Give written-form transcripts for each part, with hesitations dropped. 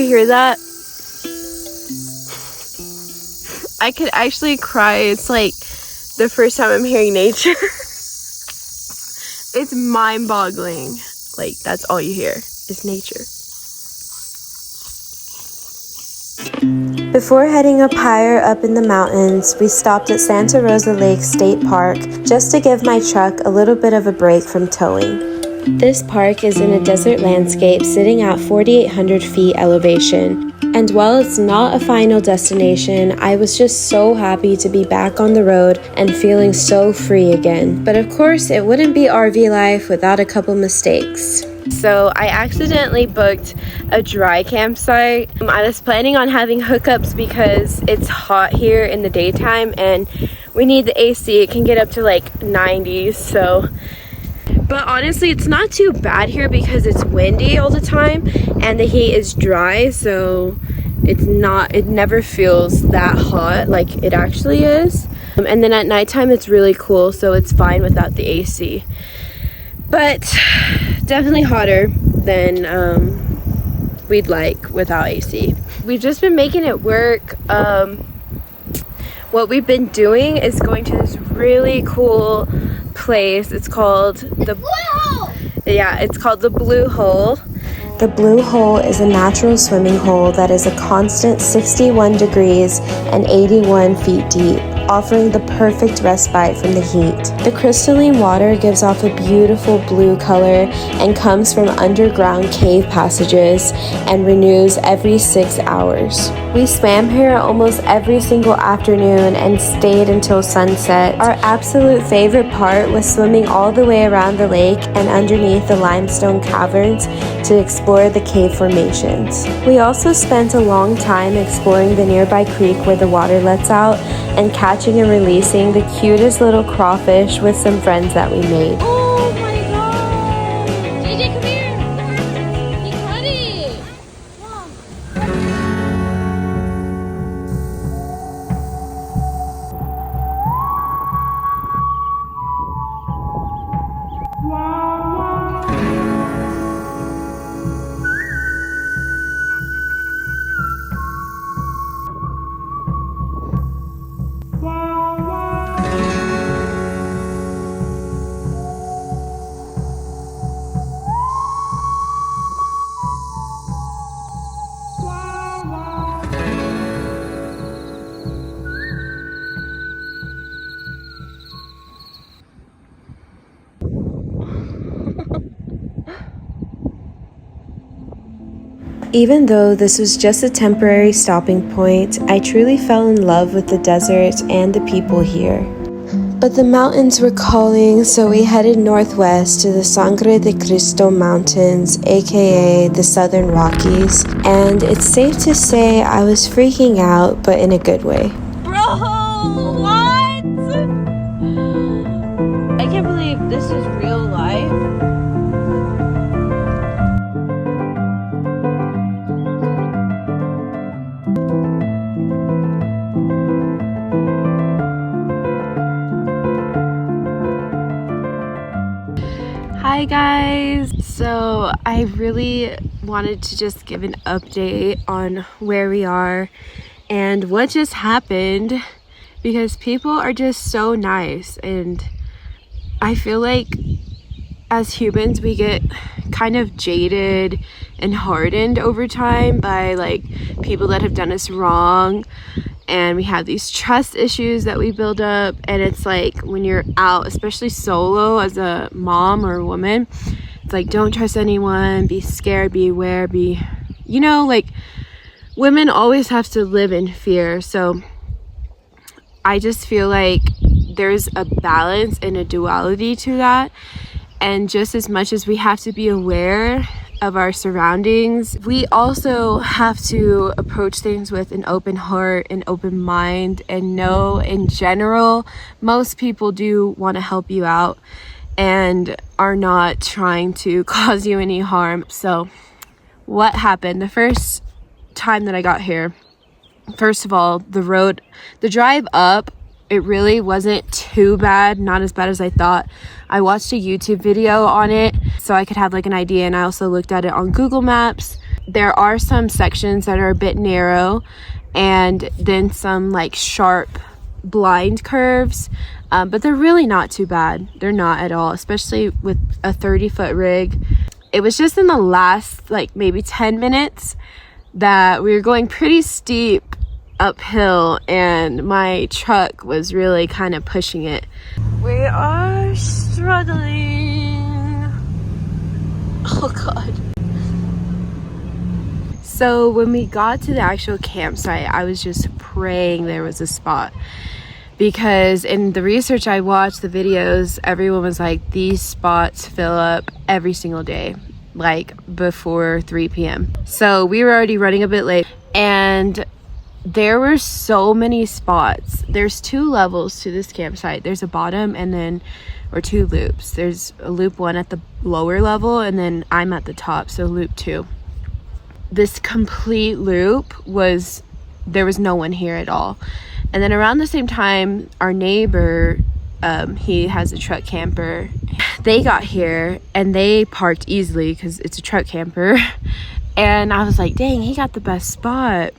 hear that? I could actually cry. It's like the first time I'm hearing nature. It's mind-boggling. Like, that's all you hear is nature. Before heading up higher up in the mountains, we stopped at Santa Rosa Lake State Park just to give my truck a little bit of a break from towing. This park is in a desert landscape sitting at 4,800 feet elevation. And while it's not a final destination, I was just so happy to be back on the road and feeling so free again. But of course, it wouldn't be RV life without a couple mistakes. So I accidentally booked a dry campsite. I was planning on having hookups because it's hot here in the daytime and we need the AC. It can get up to like 90s, so. But honestly, it's not too bad here because it's windy all the time and the heat is dry, so it never feels that hot like it actually is. And then at nighttime it's really cool, so it's fine without the AC. But definitely hotter than we'd like without AC. We've just been making it work. What we've been doing is going to this really cool place. It's called the Blue Hole. Yeah, it's called the Blue Hole. The Blue Hole is a natural swimming hole that is a constant 61 degrees and 81 feet deep, offering the perfect respite from the heat. The crystalline water gives off a beautiful blue color and comes from underground cave passages and renews every 6 hours. We swam here almost every single afternoon and stayed until sunset. Our absolute favorite part was swimming all the way around the lake and underneath the limestone caverns to explore the cave formations. We also spent a long time exploring the nearby creek where the water lets out and catching and releasing the cutest little crawfish with some friends that we made. Oh my god! JJ, come here! He caught it! Mom. Even though this was just a temporary stopping point, I truly fell in love with the desert and the people here. But the mountains were calling, so we headed northwest to the Sangre de Cristo Mountains, aka the Southern Rockies, and it's safe to say I was freaking out, but in a good way. Bro, what? I can't believe this is real life. Hi guys, so I really wanted to just give an update on where we are and what just happened, because people are just so nice, and I feel like as humans we get kind of jaded and hardened over time by like people that have done us wrong, and we have these trust issues that we build up. And it's like when you're out, especially solo as a mom or a woman, it's like don't trust anyone, be scared, be aware, be, you know, like women always have to live in fear. So I just feel like there's a balance and a duality to that, and just as much as we have to be aware of our surroundings, we also have to approach things with an open heart and open mind, and know in general most people do want to help you out and are not trying to cause you any harm. So what happened the first time that I got here? First of all, the drive up, it really wasn't too bad, not as bad as I thought. I watched a YouTube video on it so I could have like an idea, and I also looked at it on Google Maps. there are some sections that are a bit narrow, and then some like sharp blind curves, but they're really not too bad. They're not at all, especially with a 30-foot rig. It was just in the last like maybe 10 minutes that we were going pretty steep uphill, and my truck was really kind of pushing it. We are struggling. Oh god. So when we got to the actual campsite, I was just praying there was a spot, because in the research I watched, the videos, everyone was like, these spots fill up every single day, like before 3 p.m. So we were already running a bit late, and there were so many spots. There's 2 levels to this campsite. There's a bottom and then, or 2 loops. There's a loop 1 at the lower level, and then I'm at the top, so loop 2. This complete loop there was no one here at all. And then around the same time, our neighbor, he has a truck camper. They got here and they parked easily because it's a truck camper. And I was like, dang, he got the best spot.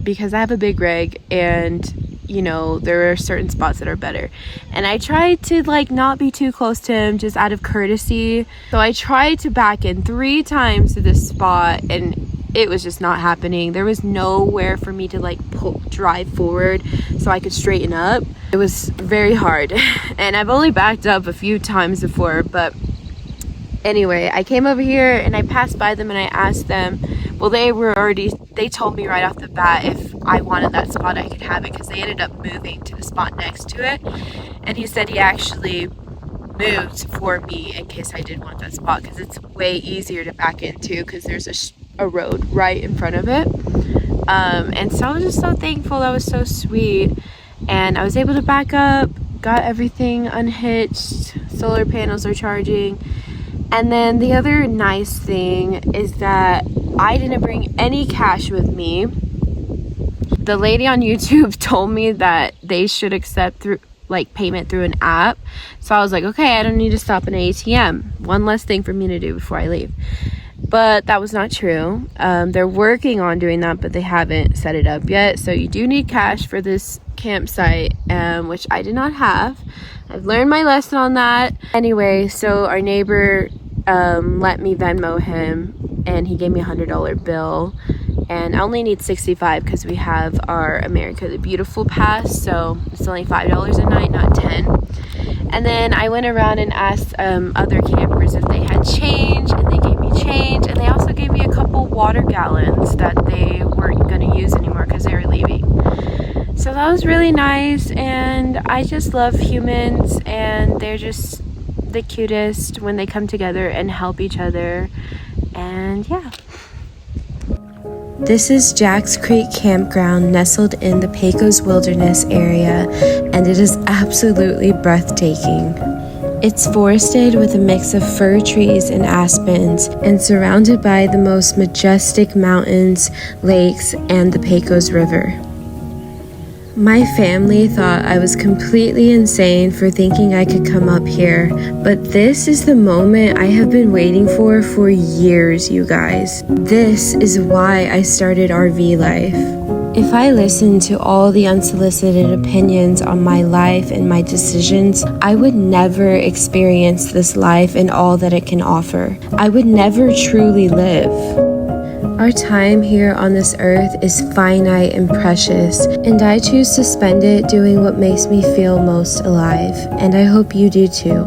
Because I have a big rig, and you know, there are certain spots that are better, and I tried to like not be too close to him just out of courtesy. So I tried to back in 3 times to this spot, and it was just not happening. There was nowhere for me to like drive forward so I could straighten up. It was very hard. And I've only backed up a few times before, but anyway, I came over here and I passed by them and I asked them. Well, they told me right off the bat if I wanted that spot, I could have it, because they ended up moving to the spot next to it. And he said he actually moved for me in case I did want that spot, because it's way easier to back into, because there's a road right in front of it. And so I was just so thankful. That was so sweet. And I was able to back up, got everything unhitched, solar panels are charging. And then the other nice thing is that I didn't bring any cash with me. The lady on YouTube told me that they should accept payment through an app. So I was like, okay, I don't need to stop at an ATM. One less thing for me to do before I leave. But that was not true. They're working on doing that, but they haven't set it up yet. So you do need cash for this campsite, which I did not have. I've learned my lesson on that. Anyway, so our neighbor let me Venmo him, and he gave me $100 bill. And I only need 65 because we have our America the Beautiful pass, so it's only $5 a night, not 10. And then I went around and asked other campers if they had change, and they gave me change, and they also gave me a couple water gallons that they weren't going to use anymore because they were leaving. So that was really nice, and I just love humans, and they're just the cutest when they come together and help each other. And yeah. This is Jack's Creek Campground, nestled in the Pecos Wilderness area, and it is absolutely breathtaking. It's forested with a mix of fir trees and aspens, and surrounded by the most majestic mountains, lakes, and the Pecos River. My family thought I was completely insane for thinking I could come up here, but this is the moment I have been waiting for years, you guys. This is why I started RV life. If I listened to all the unsolicited opinions on my life and my decisions, I would never experience this life and all that it can offer. I would never truly live. Our time here on this earth is finite and precious, and I choose to spend it doing what makes me feel most alive, and I hope you do too.